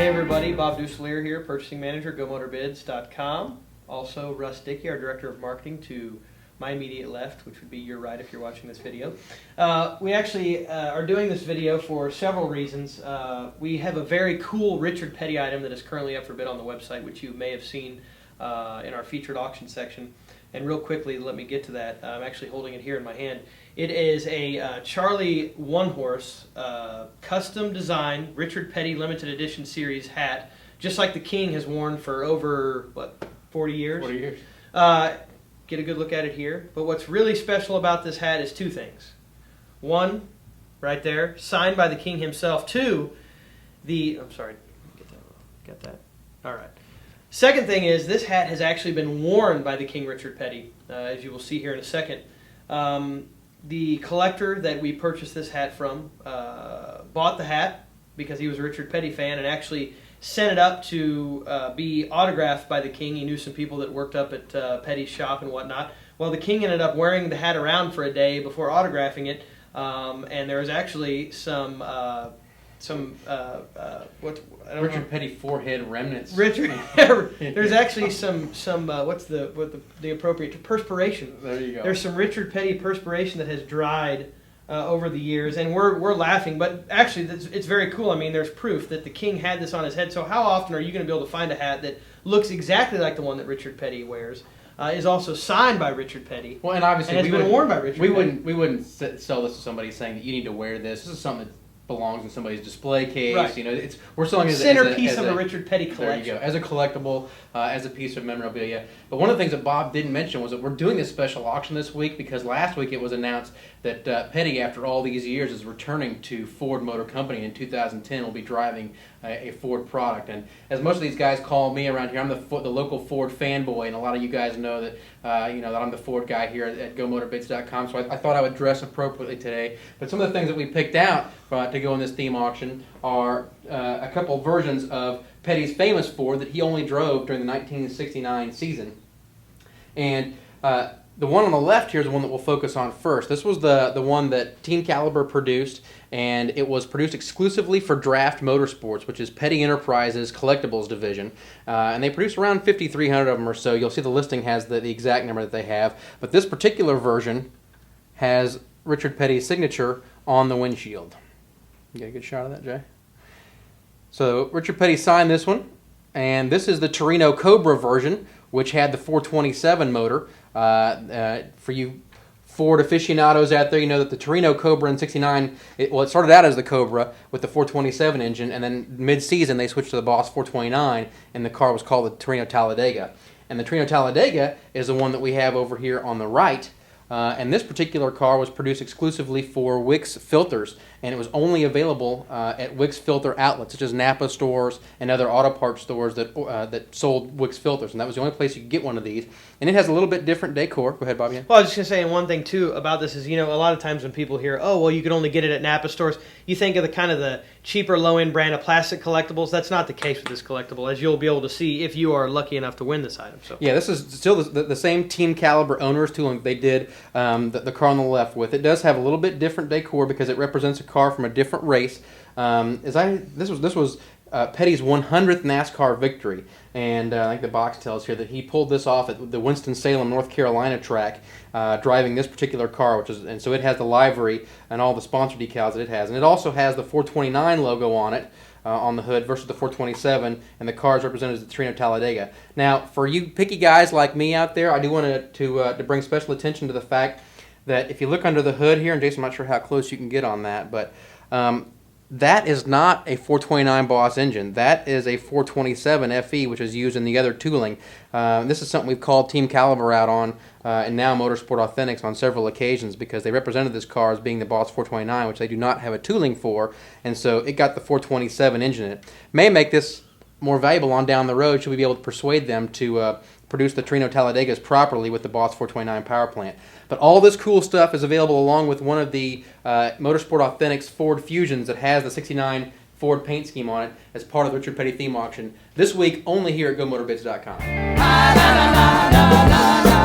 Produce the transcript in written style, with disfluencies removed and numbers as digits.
everybody, Bob Dusselier here, purchasing manager, GoMotorBids.com. Also, Russ Dickey, our director of marketing, to my immediate left, which would be your right if you're watching this video. We actually are doing this video for several reasons. We have a very cool Richard Petty item that is currently up for bid on the website, which you may have seen in our featured auction section. And real quickly, let me get to that. I'm actually holding it here in my hand. It is a Charlie one-horse custom design Richard Petty limited edition series hat, just like the King has worn for over, what, 40 years? 40 years. Get a good look at it here. But what's really special about this hat is two things. One, right there, signed by the King himself. Two, I'm sorry, get that. All right. Second thing is, this hat has actually been worn by the King Richard Petty, as you will see here in a second. The collector that we purchased this hat from bought the hat because he was a Richard Petty fan and actually sent it up to be autographed by the King. He knew some people that worked up at Petty's shop and whatnot. Well, the King ended up wearing the hat around for a day before autographing it, and there was actually some Richard Petty forehead remnants. There's actually some what's the appropriate perspiration. There you go. There's some Richard Petty perspiration that has dried over the years, and we're laughing, but actually it's very cool. I mean, there's proof that the King had this on his head. So how often are you going to be able to find a hat that looks exactly like the one that Richard Petty wears? Is also signed by Richard Petty. Well, and obviously and has been worn by Richard Petty. We wouldn't sell this to somebody saying that you need to wear this. This is something that belongs in somebody's display case. Right. You know, we're selling it as centerpiece of a Richard Petty collection. There you go, as a collectible, as a piece of memorabilia. But one of the things that Bob didn't mention was that we're doing this special auction this week because last week it was announced that Petty, after all these years, is returning to Ford Motor Company. In 2010, will be driving a Ford product. And as most of these guys call me around here, I'm the local Ford fanboy, and a lot of you guys know that that I'm the Ford guy here at GoMotorBids.com. So I thought I would dress appropriately today. But some of the things that we picked out to go in this theme auction are a couple versions of Petty's famous Ford that he only drove during the 1969 season. And the one on the left here is the one that we'll focus on first. This was the one that Team Caliber produced, and it was produced exclusively for Draft Motorsports, which is Petty Enterprises' Collectibles division. And they produced around 5,300 of them or so. You'll see the listing has the exact number that they have. But this particular version has Richard Petty's signature on the windshield. You got a good shot of that, Jay? So Richard Petty signed this one, and this is the Torino Cobra version, which had the 427 motor. For you Ford aficionados out there, you know that the Torino Cobra in '69, it started out as the Cobra with the 427 engine, and then mid-season they switched to the Boss 429, and the car was called the Torino Talladega. And the Torino Talladega is the one that we have over here on the right. And this particular car was produced exclusively for Wix filters, and it was only available at Wix filter outlets, such as Napa stores and other auto parts stores that sold Wix filters, and that was the only place you could get one of these. And it has a little bit different decor. Go ahead, Bobby. Well, I was just going to say, and one thing too about this is, a lot of times when people hear, oh, well, you can only get it at Napa stores, you think of the kind of the cheaper, low-end brand of plastic collectibles. That's not the case with this collectible, as you'll be able to see if you are lucky enough to win this item. So yeah, this is still the same Team Caliber owners tooling they did the car on the left with. It does have a little bit different decor because it represents a car from a different race. This was Petty's 100th NASCAR victory, and I think the box tells here that he pulled this off at the Winston-Salem, North Carolina track, driving this particular car, and so it has the livery and all the sponsor decals that it has, and it also has the 429 logo on it. On the hood versus the 427, and the car is represented as the Torino Talladega. Now, for you picky guys like me out there, I do want to bring special attention to the fact that if you look under the hood here, and Jason, I'm not sure how close you can get on that, but that is not a 429 Boss engine. That is a 427 FE, which is used in the other tooling. This is something we've called Team Caliber out on, and now Motorsport Authentics on several occasions, because they represented this car as being the Boss 429, which they do not have a tooling for, and so it got the 427 engine in it. May make this more valuable on down the road should we be able to persuade them to produce the Torino Talladegas properly with the Boss 429 power plant. But all this cool stuff is available along with one of the Motorsport Authentics Ford Fusions that has the 69 Ford paint scheme on it as part of the Richard Petty theme auction this week only here at GoMotorBids.com.